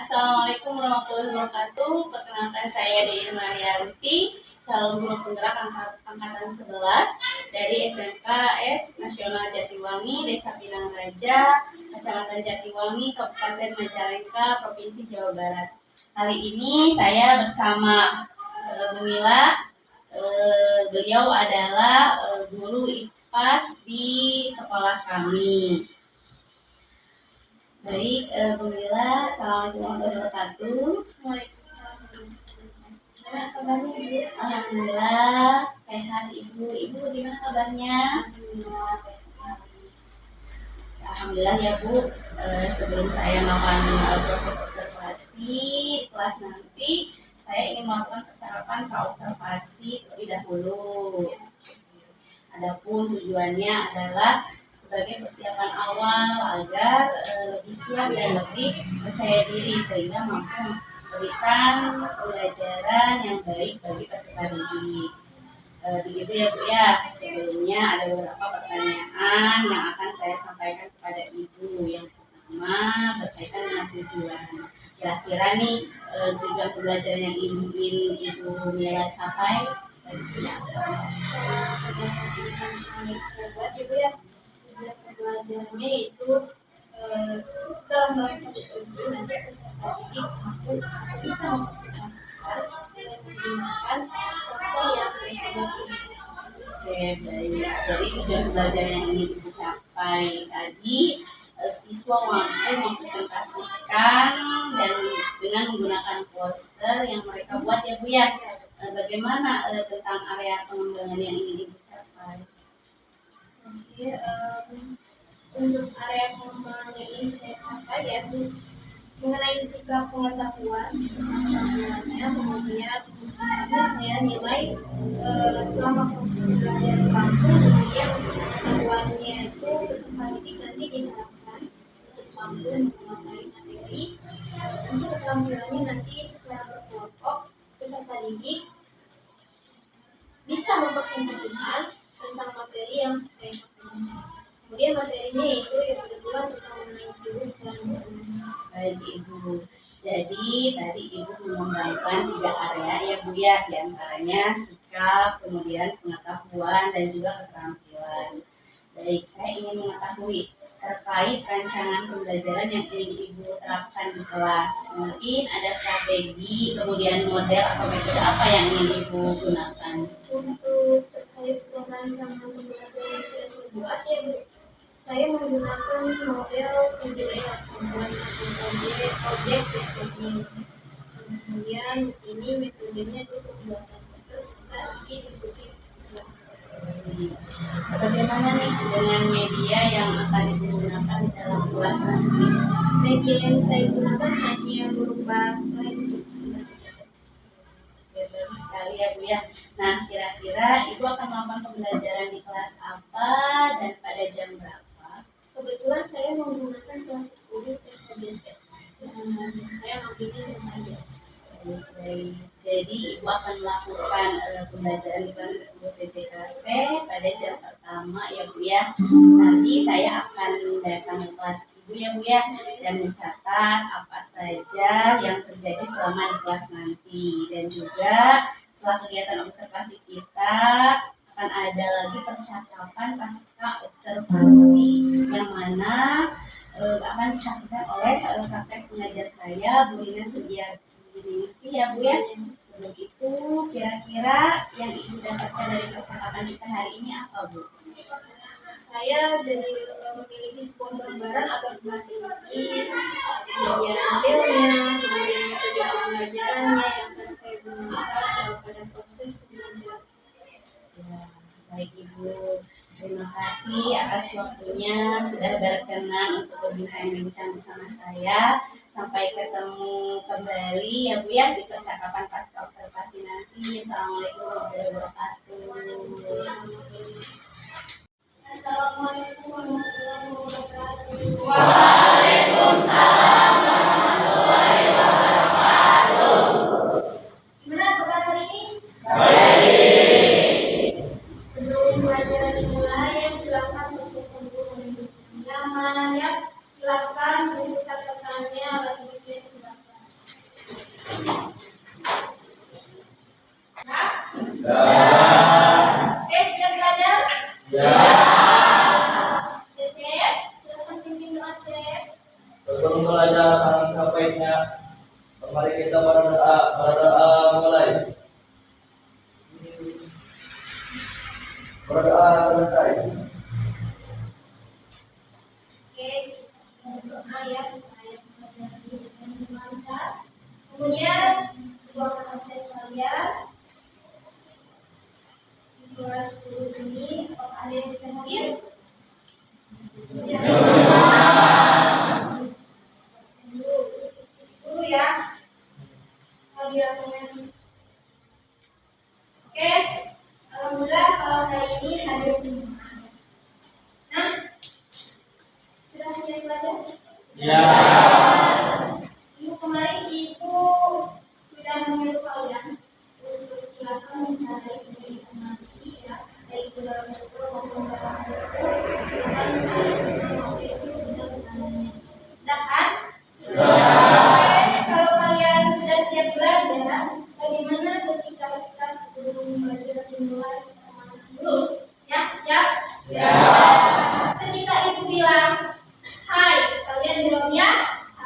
Assalamualaikum warahmatullahi wabarakatuh. Perkenalkan saya Deni Marianti, calon guru penggerak angkatan 11 dari SMK S Nasional Jatiwangi, Desa Pinang Raja, Kecamatan Jatiwangi, Kabupaten Majalengka, Provinsi Jawa Barat. Kali ini saya bersama Bu Mila. Beliau adalah guru IPAS di sekolah kami. Baik, Bu Mila, assalamualaikum warahmatullahi wabarakatuh. Gimana kabarnya, Ibu? Alhamdulillah sehat, Ibu. Ibu gimana kabarnya? Alhamdulillah ya, Bu. Sebelum saya melakukan proses observasi di kelas nanti, saya ingin melakukan percakapan praobservasi terlebih dahulu. Adapun tujuannya adalah sebagai persiapan awal agar lebih siap dan lebih percaya diri sehingga mampu memberikan pembelajaran yang baik bagi peserta didik. Begitu ya, Bu ya. Sebelumnya ada beberapa pertanyaan yang akan saya sampaikan kepada Ibu. Yang pertama berkaitan dengan tujuan. Kira-kira nih tujuan pembelajaran yang ingin Ibu Mila capai buat Ibu ya. Pembelajarannya itu setelah melakukan diskusi nanti peserta didik mampu bisa mempresentasikan menggunakan poster yang mereka buat. Oke, baik. Jadi tujuan belajar yang ingin dicapai tadi siswa mampu mempresentasikan dan dengan menggunakan poster yang mereka buat ya, Bu ya. Bagaimana tentang area pengembangan yang ingin dicapai? Oke, untuk area pengembangan yang ingin saya capai yaitu mengenai sikap pengetahuan, kemudian saya nilai selama proses belajar langsung, kemudian pengetahuannya itu peserta didik nanti diharapkan untuk mampu menguasai materi. Untuk keterampilannya nanti secara berkelompok peserta didik bisa mempresentasikan tentang materi yang saya sampaikan. Kemudian materinya itu yang kebetulan tentang mengenai virus dan corona. Baik, Ibu. Jadi tadi Ibu mengembangkan 3 area ya, Bu ya, diantaranya sikap, kemudian pengetahuan dan juga keterampilan. Baik, saya ingin mengetahui terkait rancangan pembelajaran yang ingin Ibu terapkan di kelas. Mungkin ada strategi, kemudian model atau metode apa yang ingin Ibu gunakan? Untuk terkait rancangan pembelajaran yang sudah saya buat ya, Bu, saya menggunakan model PJBR, project based learning. Kemudian di sini metodenya itu pembuatan poster serta diskusi. Bagaimana nih dengan media yang akan digunakan di dalam kelas nanti? Media yang saya gunakan hanya berupa slide untuk presentasi. Bagus sekali ya, Bu ya. Nah, kira-kira Ibu akan melakukan pembelajaran di kelas apa dan pada jam berapa? Kebetulan saya menggunakan kelas 10 TKJT. Saya mengambilnya sengaja. Baik. Jadi Ibu akan melakukan pembelajaran di kelas 10 TJKT pada jam pertama ya, Bu ya. Nanti saya akan datang ke kelas Ibu ya, Bu ya, dan mencatat apa saja yang terjadi selama di kelas nanti. Dan juga setelah kegiatan observasi kita akan ada lagi percakapan pasca observasi yang mana akan disaksikan oleh kakak pengajar saya, Bu Lina Sugiarti ya, Bu ya. Sebelum itu, kira-kira yang Ibu dapatkan dari percakapan kita hari ini apa, Bu? Saya jadi memiliki sebuah gambaran atas materi, kemudian modelnya, kemudian metode pembelajarannya yang akan saya gunakan pada proses pembelajaran. Ya, baik Ibu. Terima kasih atas waktunya sudah berkenan untuk berbincang-bincang bersama saya. Sampai ketemu kembali ya, Bu ya, di percakapan pasca observasi nanti. Assalamualaikum warahmatullahi wabarakatuh. Assalamualaikum warahmatullahi wabarakatuh. Waalaikumsalam warahmatullahi wabarakatuh. Gimana kabar hari ini? Baik. Sebelum pelajaran dimulai, silakan persiapkan dulu yang nyaman ya. Silakan buku catatannya, alat tulisnya di belakang. Cecep, silakan pimpin doa Cep. Sebelum belajar alangkah baiknya, mari kita berdoa mulai. Berdoa selesai. Oke, kita berdoa ya supaya menjadi dengan lancar. Kemudian dua konsep kalian di kelas 10 ini, apakah ada yang ditanyain? Ya, dulu ya. Kalau dilakukan. Oke, alhamdulillah kalau hari ini hadir semua. Nah, sudah siap belajar? Ya. Ibu kemarin ibu sudah menyuruh kalian untuk silakan mencari sumber informasi ya, baik itu dalam buku maupun dalam buku. Silakan mencari informasi itu sudah bertanya. Sudah kan? Oke, kalau kalian sudah siap belajar, bagaimana ketika kita sebelum belajar dimulai kita malas dulu? Ya, siap? Siap. Ketika ibu bilang, hai, kalian jawabnya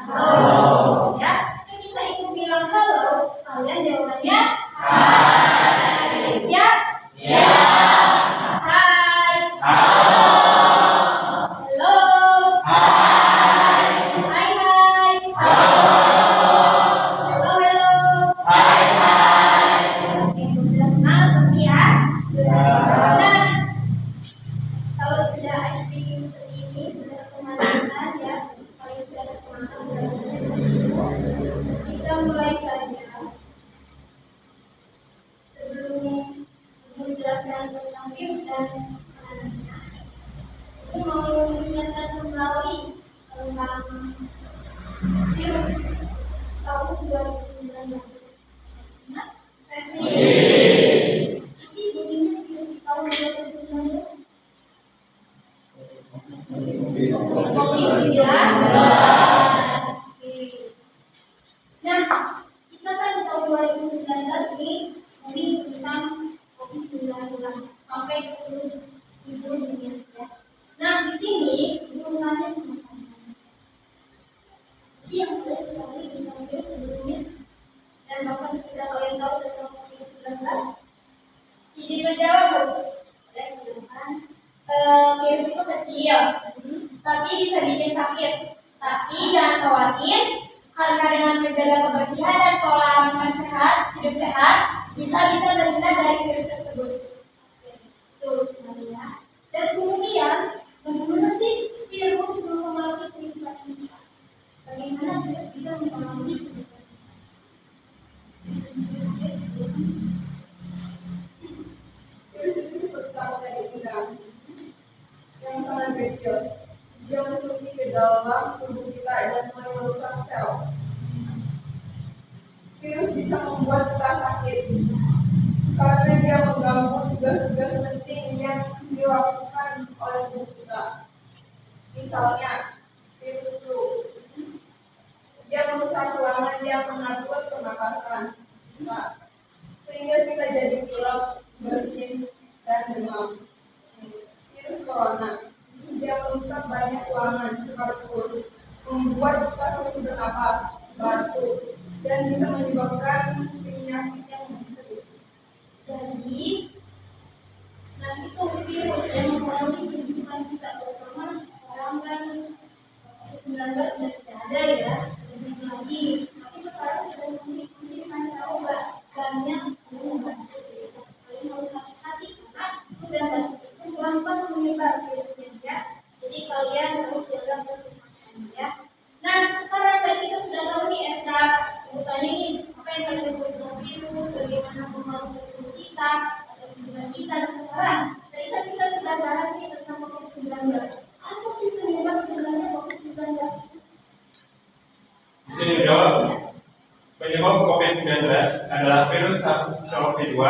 halo. Ya, ketika ibu bilang halo, kalian jawabannya hai. Siap? Siap. Hai. Halo. Hai. Hai. Halo. Oke, ibu sudah semangat berarti ya? Sudah. Nah, kalau sudah asli seperti ini, sudah pemanasan ya, kalau sudah semangat belajarnya, kita mulai saja. Sebelum menjelaskan tentang virus dan penanganannya, aku mau mengingatkan kembali tentang virus tahun 2019. Ingat? Isi bukunya virus di tahun 2019. COVID-19. Nah, kita kan di tahun 2019 ini ngomongin tentang COVID-19 sampai ke seluruh penjuru dunia ya. Nah, di sini hubungannya sama kalian. Si yang boleh ketahui tentang virus sebelumnya dan bahkan sudah kalian tahu tentang COVID-19. Izin menjawab, Bu. Boleh silakan. Virus itu kecil, tapi bisa bikin sakit. Tapi jangan khawatir, karena dengan menjaga kebersihan dan pola makan sehat, hidup sehat, kita bisa terhindar dari virus tersebut. Betul sekali ya. Dan kemudian, bagaimana sih virus mempengaruhi kehidupan kita? Bagaimana virus bisa mempengaruhi kehidupan kita? Virus itu seperti kamu tadi bilang, yang sangat kecil. Dia masuk ke dalam tubuh kita dan mulai merusak sel. Virus bisa membuat kita sakit karena dia mengganggu tugas-tugas penting yang dilakukan oleh tubuh kita. Misalnya, virus flu. Dia merusak ruangan yang mengatur pernapasan kita, sehingga kita jadi pilek, bersin, dan demam. Virus corona, dia merusak banyak ruangan sekaligus, membuat kita sulit bernapas, batuk, dan bisa menyebabkan penyakit yang lebih serius. Jadi, nah itu virus yang mempengaruhi kehidupan kita, terutama sekarang kan COVID-19 sudah tidak ada ya, lebih lagi. Tapi sekarang sudah masih pancaroba, banyak membantu. Kalian harus hati-hati karena udah batuk itu gampang menyebar virusnya ya. Jadi kalian harus jaga kesehatan ya. Nah sekarang tadi kita sudah tahu nih Esta, tanya ini apa yang kalian tahu tentang virus, bagaimana mempengaruhi tubuh kita atau kehidupan kita. Nah sekarang tadi kan kita sudah bahas nih tentang COVID-19. Apa sih penyebab sebenarnya COVID-19? Bisa dijawab. Penyebab COVID-19 adalah virus SARS-CoV-2.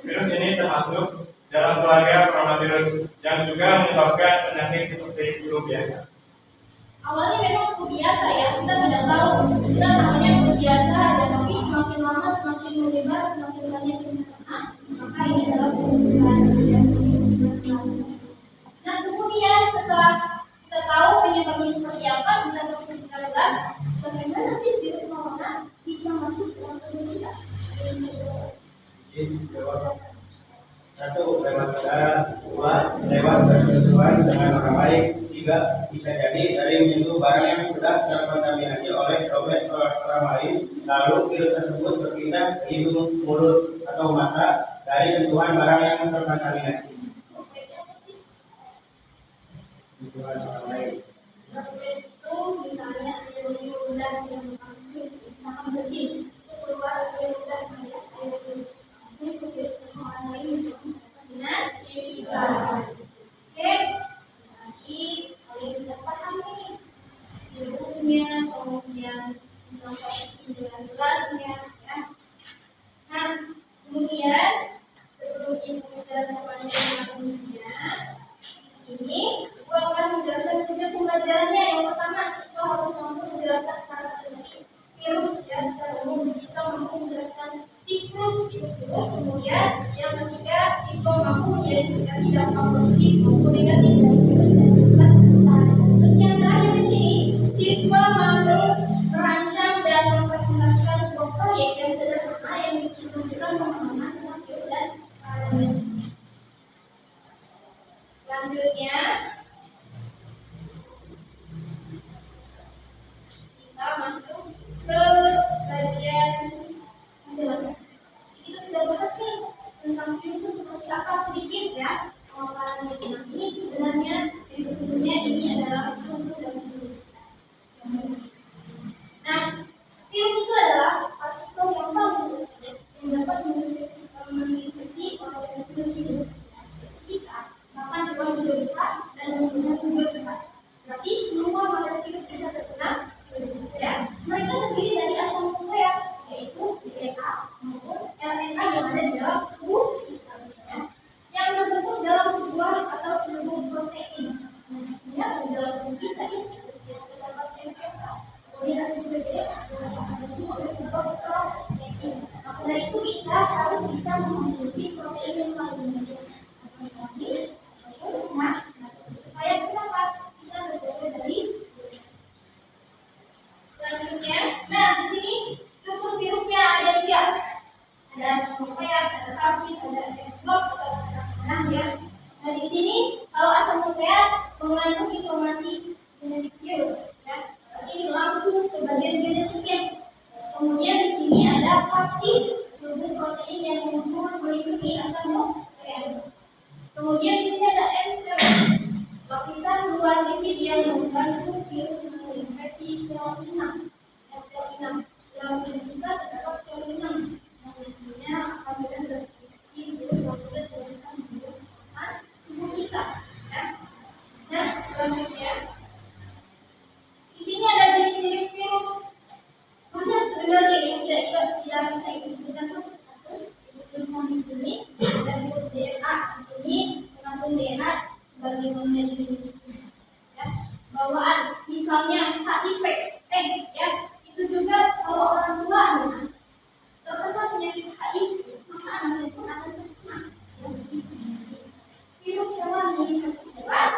Virus ini termasuk dalam keluarga coronavirus yang juga menyebabkan penyakit seperti flu biasa. Awalnya memang flu biasa ya, kita tidak tahu, kita samanya flu biasa, dan tapi semakin lama semakin menyebar, semakin banyak yang terkena, maka ini adalah pencegahan dari COVID-19. setelah kita tahu penyebabnya seperti apa, kita COVID-19, bagaimana sih virus corona bisa masuk ke dalam tubuh kita? Satu, lewat udara. Dua, lewat bersentuhan dengan orang lain. Tiga, bisa jadi dari menyentuh barang yang sudah terkontaminasi oleh orang lain, lalu virus tersebut berpindah ke hidung, mulut, atau mata dari sentuhan barang yang terkontaminasi. Sentuhan orang lain. Itu misalnya ada liur yang langsung sama mesin itu keluar liur itu virus sama orang lain dengan kita. Oke, lagi kalian sudah paham nih virusnya, kemudian tentang COVID-19-nya, ya. Nah, kemudian sebelum kita menjelaskan panjangnya, di sini gua akan menjelaskan tujuan pembelajarannya. Yang pertama, siswa harus mampu menjelaskan karakteristik virus, ya, secara umum. Siswa mampu menjelaskan siklus virus. Kemudian yang ketiga, siswa mampu mengidentifikasi dampak positif maupun negatif dari virus dan menyebabkan kerusakan. Terus yang terakhir di sini, siswa mampu merancang dan mempresentasikan sebuah proyek yang sederhana yang menunjukkan pemahaman tentang virus dan varian. Selanjutnya, kita masuk ke bagian penjelasan. Kita sudah bahas nih tentang virus seperti apa sedikit, ya. Pemaparannya ini sebenarnya sesungguhnya ini adalah contoh dari virus. Nah, virus itu adalah partikel yang paling kecil yang dapat menginfeksi organisme hidup kita. Bahkan hewan juga bisa dan tumbuhan juga bisa. Tapi semua model virus bisa terkena virus, ya. Mereka terdiri dari asam nukleat, yaitu DNA maupun RNA yang ada di dalam tubuh kita, ya, yang terbungkus dalam sebuah atau seluruh protein. Nah, di dalam tubuh kita ini terdapat RNA, kemudian ada juga DNA yang disebut oleh sebuah protein. Maka dari itu kita harus bisa mengonsumsi protein yang paling banyak. Supaya kita terjaga dari virus. Selanjutnya, nah di sini struktur virusnya ada 3. Ada asam nukleat, ada kapsid, ada envelop atau tekanan, ya. Nah di sini kalau asam nukleat mengandung informasi genetik virus, ya. Ini langsung ke bagian genetiknya. Kemudian di sini ada kapsid, seluruh protein yang meliputi asam nukleat. Kemudian di sini ada envelop, lapisan luar lipid yang membantu virus menginfeksi sel inang. Sel inang dalam tubuh kita terdapat sel inang yang nantinya akan mudah terinfeksi virus lalu bisa membuat kesehatan tubuh kita, ya. Nah, selanjutnya di sini ada jenis-jenis virus. Banyak sebenarnya yang tidak bisa disebutkan satu persatu. Virus di sini ada virus DNA. Di sini mengandung DNA sebagai bagian dimiliki, ya. Bawaan misalnya HIV, AIDS, ya, itu juga kalau orang tua terkena penyakit HIV, maka anaknya pun akan terkena, ya. Virus hewan menginfeksi hewan,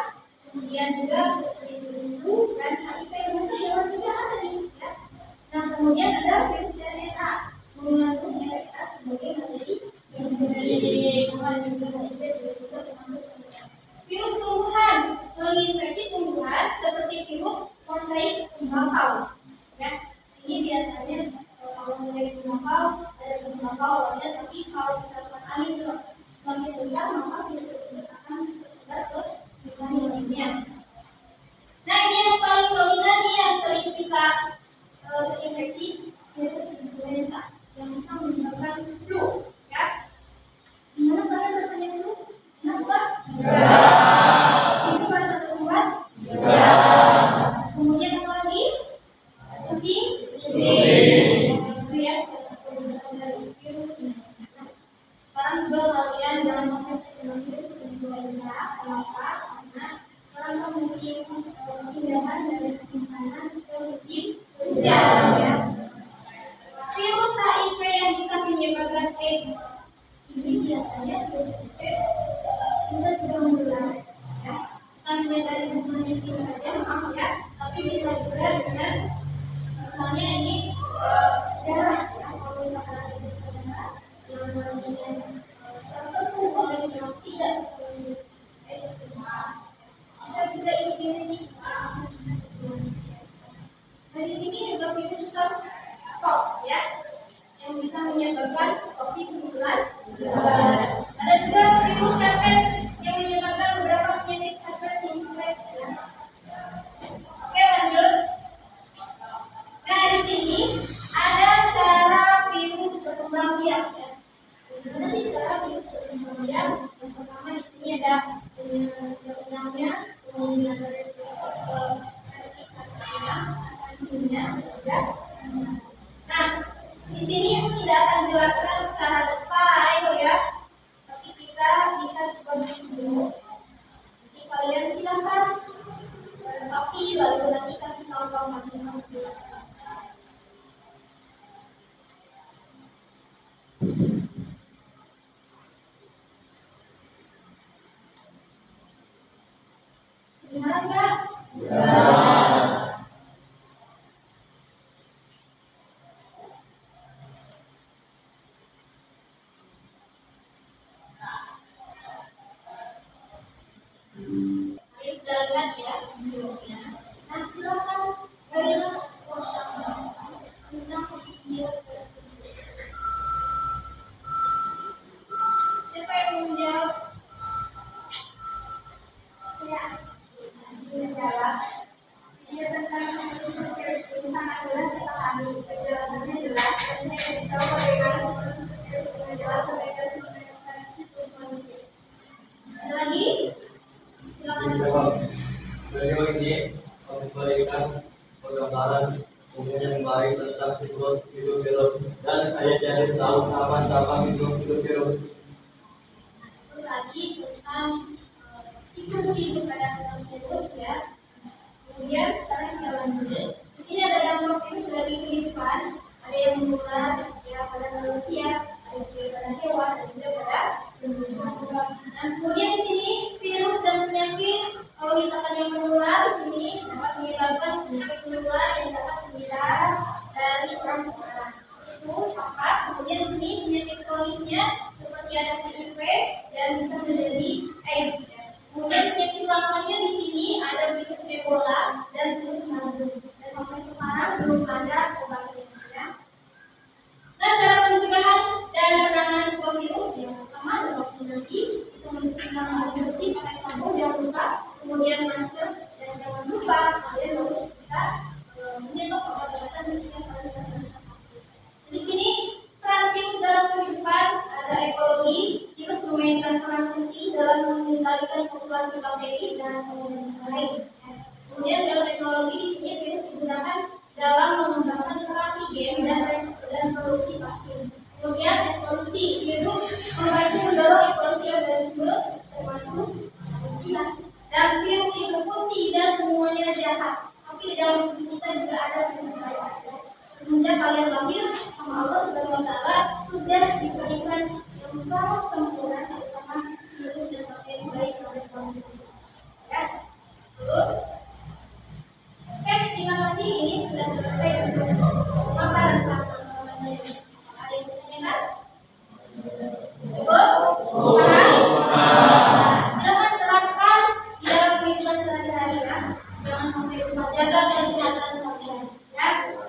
kemudian juga seperti virus flu dan HIV yang hewan juga ada nih, ya. Nah, kemudian ada virus RNA mengandung RNA sebagai materi yang dari sama juga HIV bisa termasuk virus tumbuhan menginfeksi tumbuhan seperti virus mosaik tembakau, ya. Ini biasanya kalau mosaik tembakau ada tembakau awalnya, tapi kalau misalkan angin semakin besar maka virus tersebut akan tersebar ke lingkungan yang lainnya. Nah, ini yang paling dominan yang sering kita terinfeksi virus influenza yang bisa menyebabkan flu, ya. Gimana kalian rasanya flu? Enak nggak? Itu merasa kesumat? Kemudian apa lagi? Pusing? Itu ya salah satu gejala dari virus ini. Sekarang juga kalian jangan sampai terkena virus influenza. Kenapa? Karena orang kamu COVID-19 saja, maaf ya, tapi bisa juga dengan misalnya ini darah atau misalkan virus corona yang nantinya tersentuh oleh yang tidak tervirus, bisa juga immunity bisa juga. Nah di sini juga virus SARS-CoV ya, yang bisa menyebabkan COVID-19. Ada juga virus herpes yang menyebabkan beberapa penyakit herpes simplex ya. Oke lanjut. Nah di sini ada cara virus berkembang biak ya. Bagaimana sih cara virus berkembang biak? Yang pertama di sini ada sel inangnya, kemudian ada replikasinya, asal ya. Nah di sini tidak akan jelaskan secara detail ya, tapi kita lihat sebagai video. Jadi kalian silakan resapi lalu nanti kasih tahu kawan-kawan di WhatsApp. Benar nggak? Ayo sudah lihat ya videonya. Nah silakan berikan respon tentang video tersebut. Siapa yang mau menjawab? Saya menjawab. Video tentang virus ini sangat jelas kita pahami. Penjelasannya jelas dan saya ingin tahu bagaimana virus dengan jelas sampai ke situ manusia. Ada lagi? Beliau ini memberikan penggambaran umumnya kembali tentang virus dan saya jadi tahu tahapan virus. Itu tadi tentang siklus pada sebuah virus ya. Kemudian sekarang kita lanjut. Di sini ada dampak virus dari kehidupan. Ada yang menular ya pada manusia, ada juga pada hewan, ada juga pada tumbuhan. Dan kemudian di sini virus dan penyakit kalau misalkan yang menular di sini dapat menyebabkan penyakit menular yang dapat menular dari orang ke orang. Itu campak. Kemudian di sini penyakit kronisnya seperti ada HIV dan bisa menjadi AIDS. Kemudian penyakit langkahnya di sini ada virus Ebola dan virus Marburg. Dan sampai sekarang belum ada obatnya. Ya. Nah, cara pencegahan dan penanganan sebuah virus yang pertama adalah vaksinasi. Bisa mencuci tangan dengan bersih pakai sabun, jangan lupa. Kemudian masker dan jangan lupa kalian harus bisa menyetok obat-obatan ketika kalian merasa sakit. Di sini peran virus dalam kehidupan ada ekologi. Virus memainkan peran penting dalam mengendalikan populasi bakteri dan organisme lain. Kemudian dalam teknologi di sini virus digunakan dalam mengembangkan antigen dan produksi vaksin. Kemudian evolusi virus membantu mendorong evolusi organisme termasuk manusia. Dan virus itu pun tidak semuanya jahat, tapi di dalam tubuh kita juga ada virus baik. Semenjak kalian lahir, sama Allah Subhanahu wa Ta'ala sudah diberikan yang sangat sempurna, terutama virus dan bakteri baik oleh kamu. Ya, betul. Oke, terima kasih. Ini sudah selesai untuk paparan teman-teman. Ada yang bertanya? Cukup? Silakan terapkan di dalam kehidupan sehari-hari ya. Jangan sampai lupa jaga kesehatan kalian. Ya.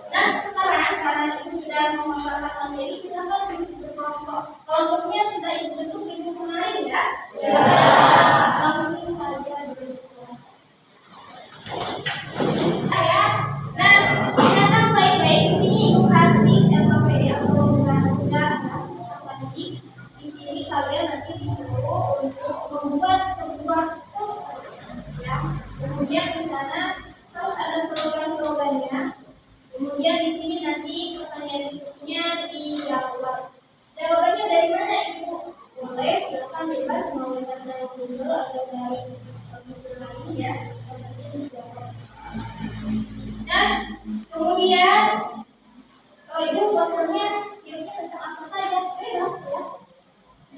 Dan sekarang karena ibu sudah memaparkan materi, silakan duduk berkelompok. Kelompoknya sudah ibu bentuk minggu kemarin ya. Langsung saja duduk. Ya. Nah, catat baik-baik di sini ibu kasih LKPD atau kerja peserta didik. Di sini kalian nanti disuruh untuk membuat sebuah poster, ya. Kemudian di sana terus ada slogan-slogannya. Kemudian di sini nanti pertanyaan diskusinya dijawab. Jawabannya dari mana ibu? Boleh, silakan bebas mau dari Google atau dari komputer lain ya. Yang penting dijawab. Dan kemudian ibu posternya biasanya tentang apa saja? Bebas ya.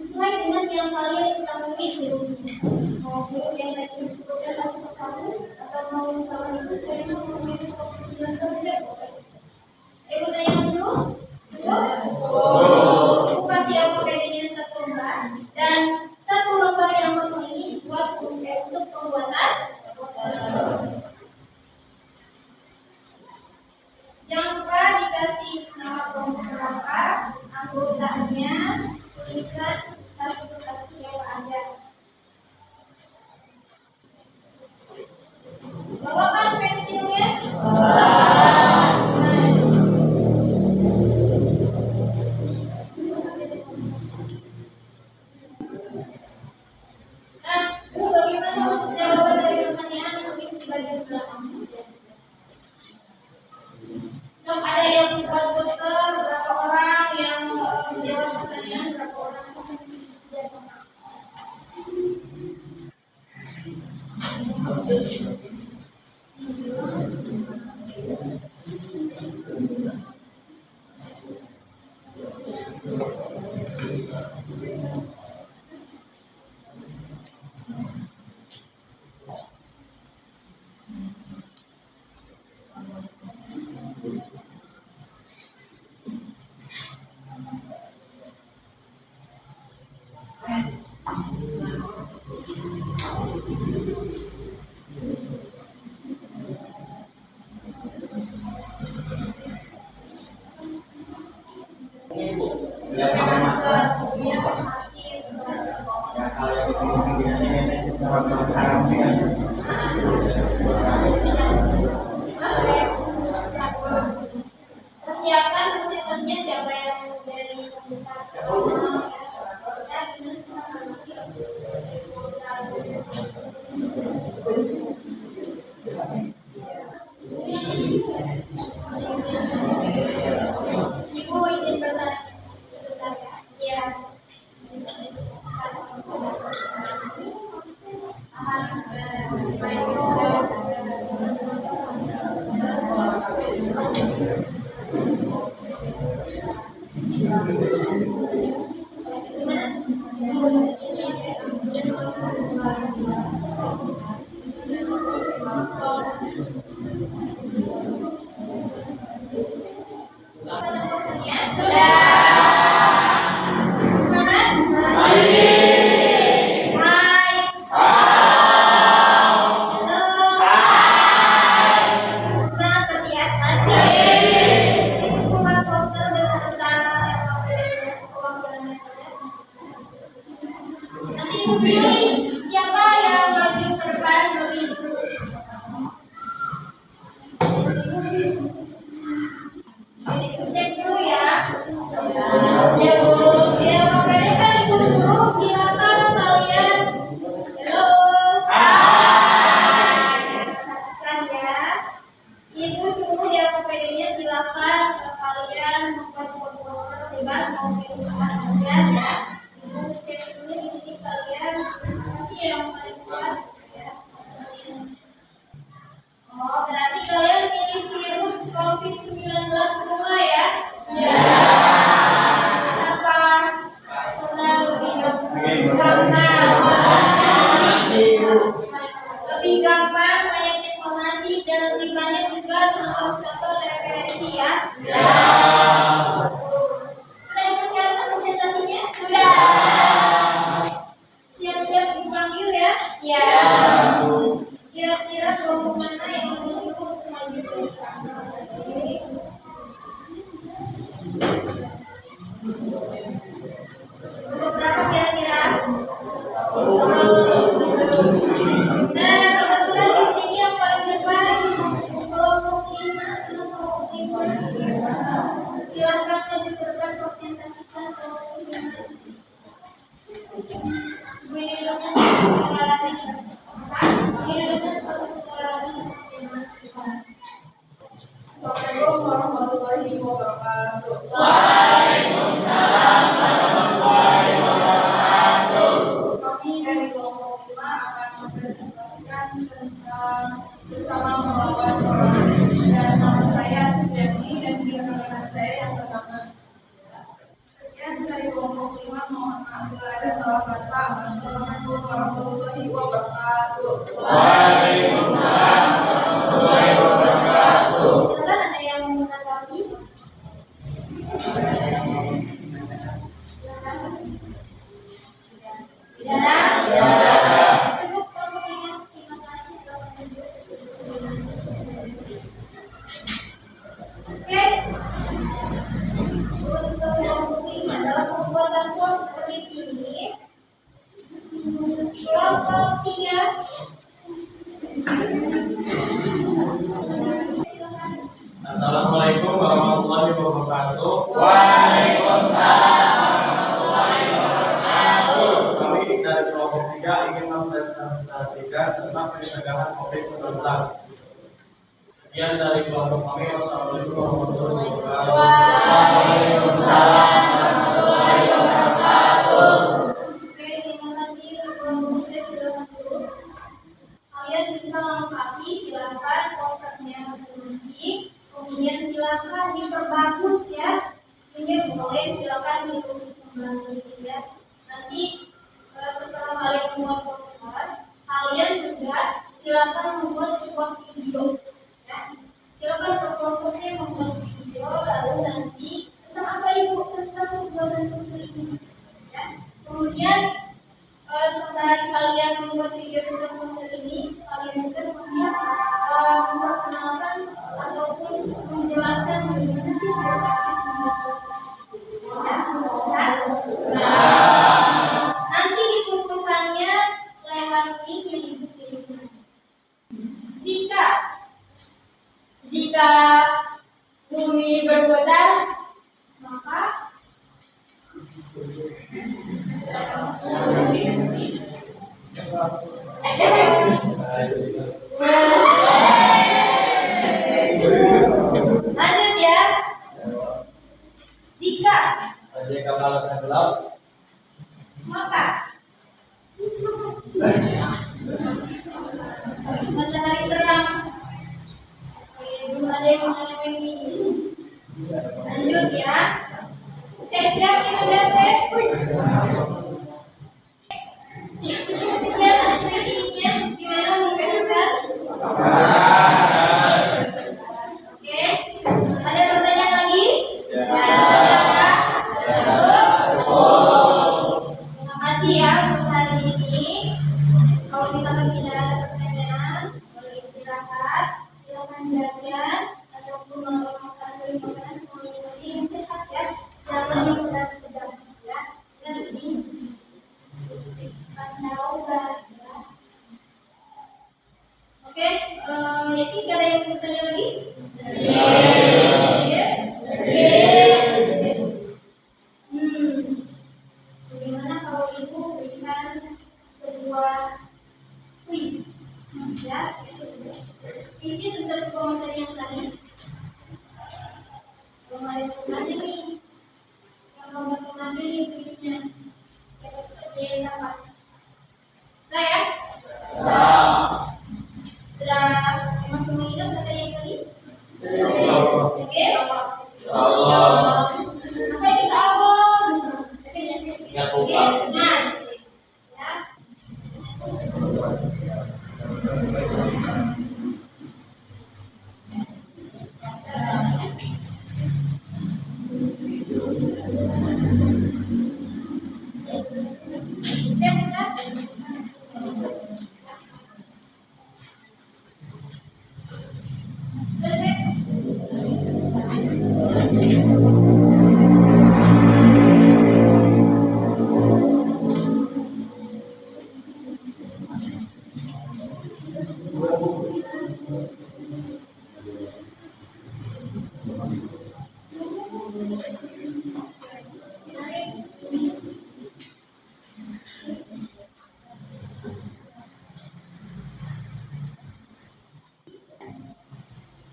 Sesuai dengan yang kalian ketahui virusnya. Mau virus yang tadi disebutkan satu persatu atau Yang Persiapkan presentasinya siapa yang dari Ibu izin bertanya. Iya. Nanti ibu pilih siapa yang maju ke depan lebih dulu. Cek dulu ya. Ya bu, ya makanya kan ibu suruh silakan kalian. Halo. Katakan ya. Ibu suruh ya PPD-nya silakan kalian membuat poster bebas mau pilih sama kalian ya. Ibu cek dulu di sini kalian masih yang paling kuat ya. Oh, berarti kalian pilih virus COVID-19 semua ya? Iya. Kenapa? Karena lebih gampang banyak informasi dan lebih banyak juga contoh-contoh referensi ya? Iya. Sudah dipersiapkan presentasinya? Sudah. Siap-siap dipanggil ya? Iya. Kira-kira kelompok mana yang lebih cukup maju? Kelompok berapa kira-kira? Nah, kebetulan di sini yang paling depan kelompok 5 atau kelompok 5. Silakan maju ke depan presentasikan kelompok 5. Bu ini duduknya seperti sekolah lagi. Ini duduknya seperti sekolah lagi. Assalamualaikum warahmatullahi wabarakatuh. Kami dari kelompok 5 akan mempresentasikan tentang bersama melawan corona. Dan nama saya Suryani dan rekan saya yang pertama. Sekian dari kelompok 5, mohon maaf bila ada salah kata. Wassalamualaikum warahmatullahi wabarakatuh. Silakan ada yang menanggapi. Tidak. Cukup kelompok 5. Terima kasih. Silakan duduk. Oke. Untuk kelompok 5 dalam pembuatan pos seperti sini. Kelompok 3. Silakan. Assalamualaikum warahmatullahi wabarakatuh. Kami dari kelompok 3 ingin mempresentasikan tentang pencegahan COVID-19. Sekian dari kelompok kami. Wassalamualaikum warahmatullahi wabarakatuh. Oke, terima kasih untuk kelompok 3. Silakan dulu. Kalian kalian bisa melengkapi, silakan posternya masing-masing. Kemudian silakan diperbagus ya. Ini boleh silakan ditulis kembali ya. Nanti setelah kalian membuat poster, kalian juga silakan membuat sebuah video. Ya. Silakan berkelompoknya membuat video, lalu nanti tentang apa ibu tentang pembuatan poster ini. Ya. Kemudian setelah kalian membuat video tentang poster ini, kalian juga semuanya memperkenalkan ataupun menjelaskan bagaimana sih proses membuat poster. Ya, bisa? Nanti dikumpulkannya lewat link yang ibu kirimkan. Jika bumi berputar, maka lanjut ya. Jika malam tenggelam, maka matahari terang. Belum ada yang mengalami. Lanjut ya. Cek siap ini dan cek. Sekian aslinya gimana menurut? Oke. Ada pertanyaan lagi? Terima kasih ya untuk hari ini. Kalau misalkan tidak ada pertanyaan, boleh istirahat, silakan jajan ataupun makan makanan semuanya yang sehat ya. Jangan yang pedas-pedas ya. Nanti coba ya. Oke, Yati nggak ada yang bertanya lagi? Bagaimana kalau ibu berikan sebuah kuis? Ya, isi tentang sebuah materi yang tadi. Kalau ada yang bertanya nih, kalau nggak bertanya nih kuisnya, dia dapat. Saya? Sudah masih mengingat materi yang tadi? Oke? Apa itu sabar? ingat Oke, lupa. ingat. Ya.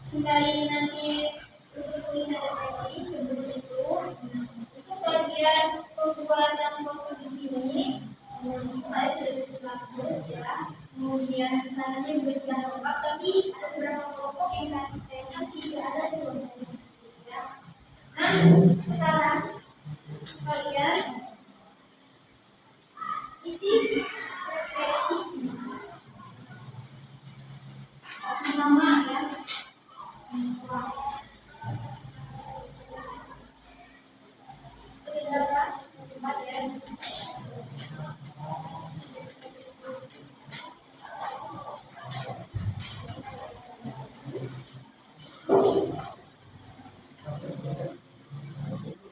Kembali nanti untuk tulisan depresi sebelum itu bagian pembuatan poster di sini kemarin sudah cukup bagus ya. Kemudian di sana juga sudah lengkap, tapi ada beberapa kelompok yang saya tidak ada sebelumnya ya. Nah, sekarang kalian isi refleksi kasih nama ya.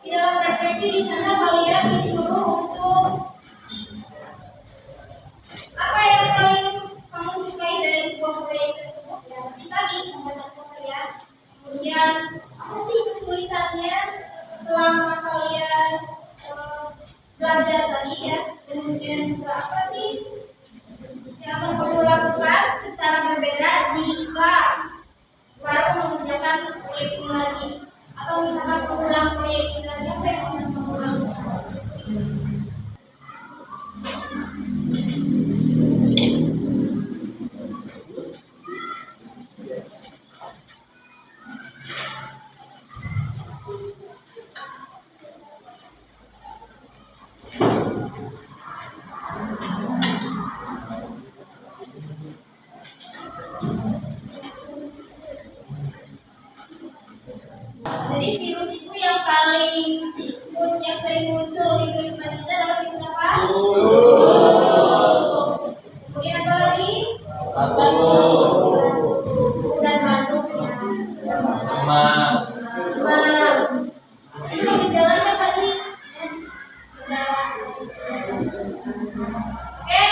Di dalam refleksi di sana kalian disuruh untuk apa yang paling kamu sukai dari sebuah proyek tersebut ya. Tadi membuat poster ya. Kemudian apa sih kesulitannya selama kalian belajar tadi ya. Kemudian juga apa sih yang perlu lakukan secara berbeda jika baru mengerjakan proyek ini lagi, atau misalkan mengulang proyek ini lagi, apa yang harus kamu lakukan? Jadi virus itu yang yang sering muncul di kehidupan kita adalah virus apa? Kemudian apa lagi? Dan batuknya. Demam. Itu gejalanya apa nih? Gejala. Oke,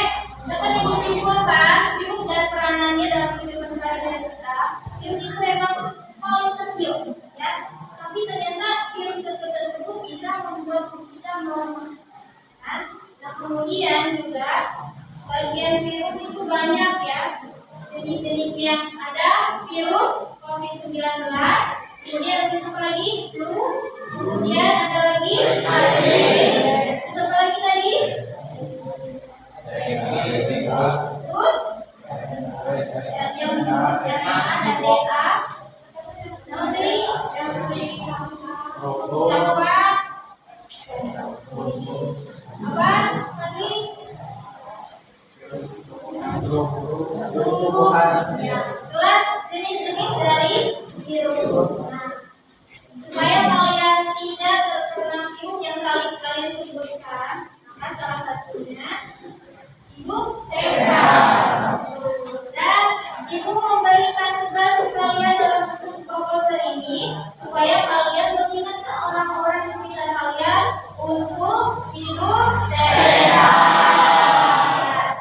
dapat ibu simpulkan virus dan peranannya dalam kehidupan sehari-hari kita. Virus itu memang paling kecil, ya. Tapi ternyata virus kecil tersebut bisa membuat tubuh kita melemah. Nah, kemudian juga bagian virus itu banyak ya. Jenis-jenisnya ada virus COVID-19, kemudian ada apa lagi? Flu, kemudian ada lagi terus apa lagi tadi? Terus yang ada DA, nanti yang campak, apa tadi? Itulah jenis-jenis dari virus. Nah, supaya kalian tidak terkena virus yang kalian sebutkan, maka salah satunya hidup sehat. Dan ibu memberikan tugas kalian dalam bentuk sebuah poster ini supaya kalian mengingatkan orang-orang di sekitar kalian untuk hidup sehat.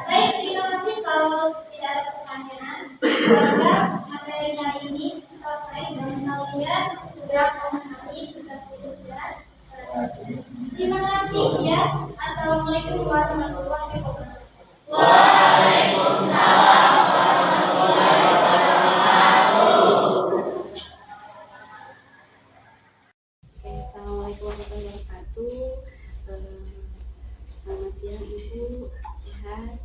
Baik, terima kasih. Kalau tidak ada pertanyaan, semoga materi hari ini selesai dan kalian sudah memahami tentang virus dan terima kasih ya. Assalamualaikum warahmatullahi wabarakatuh. Assalamualaikum warahmatullahi wabarakatuh. Selamat siang Ibu, sehat?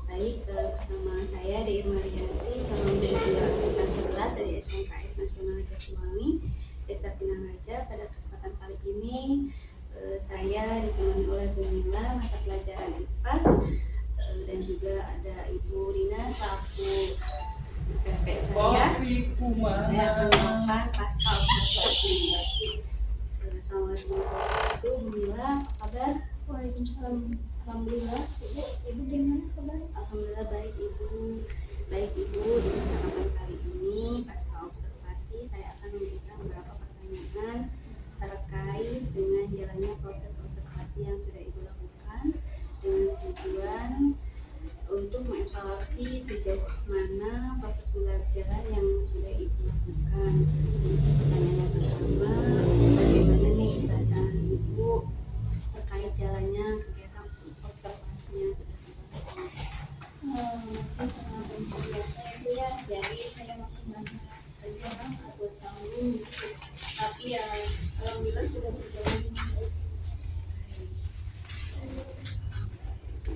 Baik, nama saya Deir Marianti, calon penjual angkatan 11 dari SMKS Nasional Jatiwangi, Desa Pinangraja. Pada kesempatan kali ini saya ditemani oleh Bu Mila, mata pelajaran IPAS, dan juga ada Ibu Rina selaku PP saya. Saya akan melakukan pasca observasi. Assalamualaikum warahmatullahi wabarakatuh. Bu Mila, apa kabar? Waalaikumsalam. Alhamdulillah. Ibu gimana kabar? Alhamdulillah baik Ibu. Baik Ibu, di kesempatan kali ini pasca observasi saya akan memberikan beberapa pertanyaan terkait dengan jalannya proses observasi yang sudah Ibu lakukan dengan tujuan untuk mengevaluasi sejauh mana proses pembelajaran yang sudah Ibu lakukan. Pertanyaan yang pertama, bagaimana nih perasaan Ibu terkait jalannya kegiatan observasi yang sudah dilakukan? Mungkin karena belum biasa itu ya, jadi saya masih merasa tegang atau canggung gitu. Tapi ya alhamdulillah sudah berjalan dengan baik.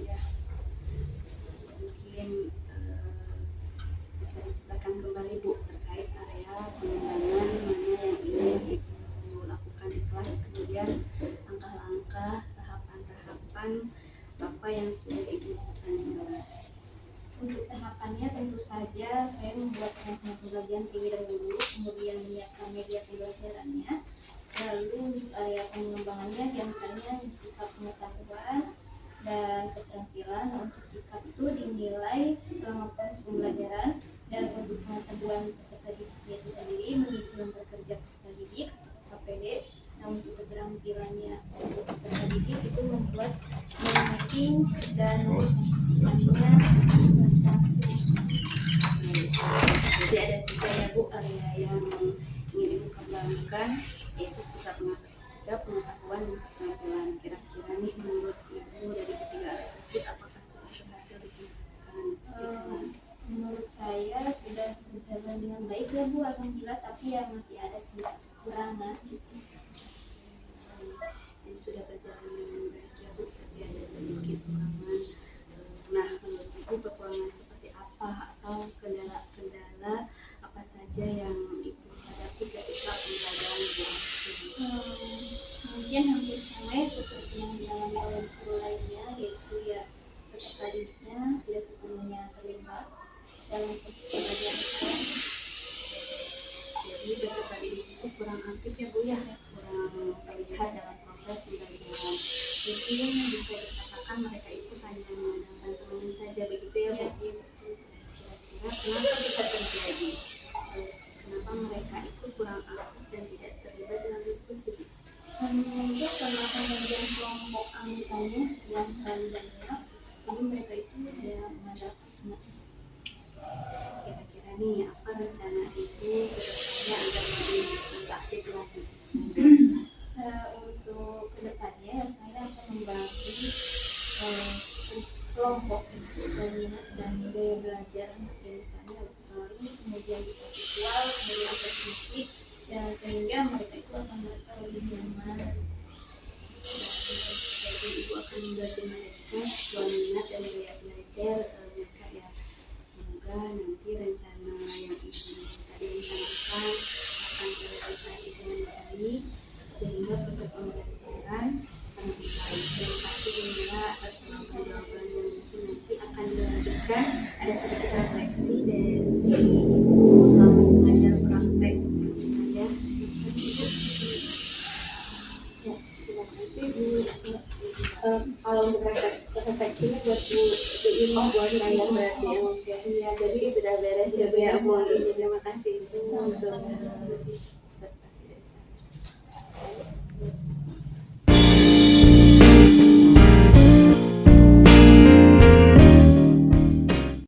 Ya, mungkin bisa diceritakan kembali Bu terkait area pengembangan mana yang ingin Ibu lakukan di kelas, kemudian langkah-langkah tahapan-tahapan apa yang sudah Ibu lakukan di kelas. Untuk tahapannya tentu saja saya membuat rencana pembelajaran terlebih dahulu, kemudian menyiapkan media pembelajarannya. Lalu untuk area pengembangannya diantaranya sikap pengetahuan dan keterampilan. Untuk sikap itu dinilai selama proses pembelajaran, dan untuk pengetahuan peserta didiknya itu sendiri mengisi lembar kerja peserta didik KPD. Nah, untuk keterampilannya untuk peserta didik itu membuat meeting dan mempresentasikannya prestasi. Jadi ada juga ya Bu area yang ingin Ibu kembangkan, yaitu pusat pengetahuan dan keterampilan. Kira-kira nih menurut Ibu dari ketiga area tersebut apakah sudah berhasil dikembangkan? Menurut saya sudah berjalan dengan baik ya Bu, alhamdulillah, tapi ya masih ada sedikit kekurangan gitu. Ini sudah berjalan dengan baik ya Bu, tapi ada sedikit kekurangan. Nah, menurut Ibu kekurangan seperti apa atau kendala apa saja yang Ibu hadapi ketika pembelajaran di kelas tersebut? Mungkin hampir sama ya seperti yang dialami oleh guru lainnya, yaitu ya peserta didiknya tidak sepenuhnya terlibat dalam proses pembelajaran kelas. kurang aktif ya Bu ya, kurang terlihat dalam proses pembelajaran. Jadi bisa dikatakan mereka itu hanya mengandalkan temannya saja begitu ya Bu. Kira-kira kenapa bisa terjadi? Kenapa mereka itu kurang aktif dan tidak terlibat dalam diskusi? Mungkin karena pengerjaan kelompok anggotanya yang rendah, jadi mereka itu tidak mendapatkan. Kira-kira nih apa rencana itu kedepannya agar lebih aktif lagi siswanya? Untuk kedepannya saya akan membagi kelompok sesuai minat dan gaya belajar, misalnya auditori, kemudian visual, kemudian kognitif, dan sehingga mereka itu akan merasa lebih nyaman. Jadi ibu akan membagi mereka sesuai minat dan gaya belajar mereka ya. Semoga nanti rencana yang ibu tadi rencanakan akan terrealisasi dengan baik, sehingga proses pembelajaran akan baik. Dan pasti inilah atas semua jawaban yang mungkin nanti akan dilanjutkan. Ada sedikit refleksi dari ibu selama mengajar praktek ya. Ya, terima kasih Bu. Kalau untuk refleksinya buat Bu ini buat saya berarti ya. Oke, iya, jadi sudah beres ya Bu ya. Terima kasih.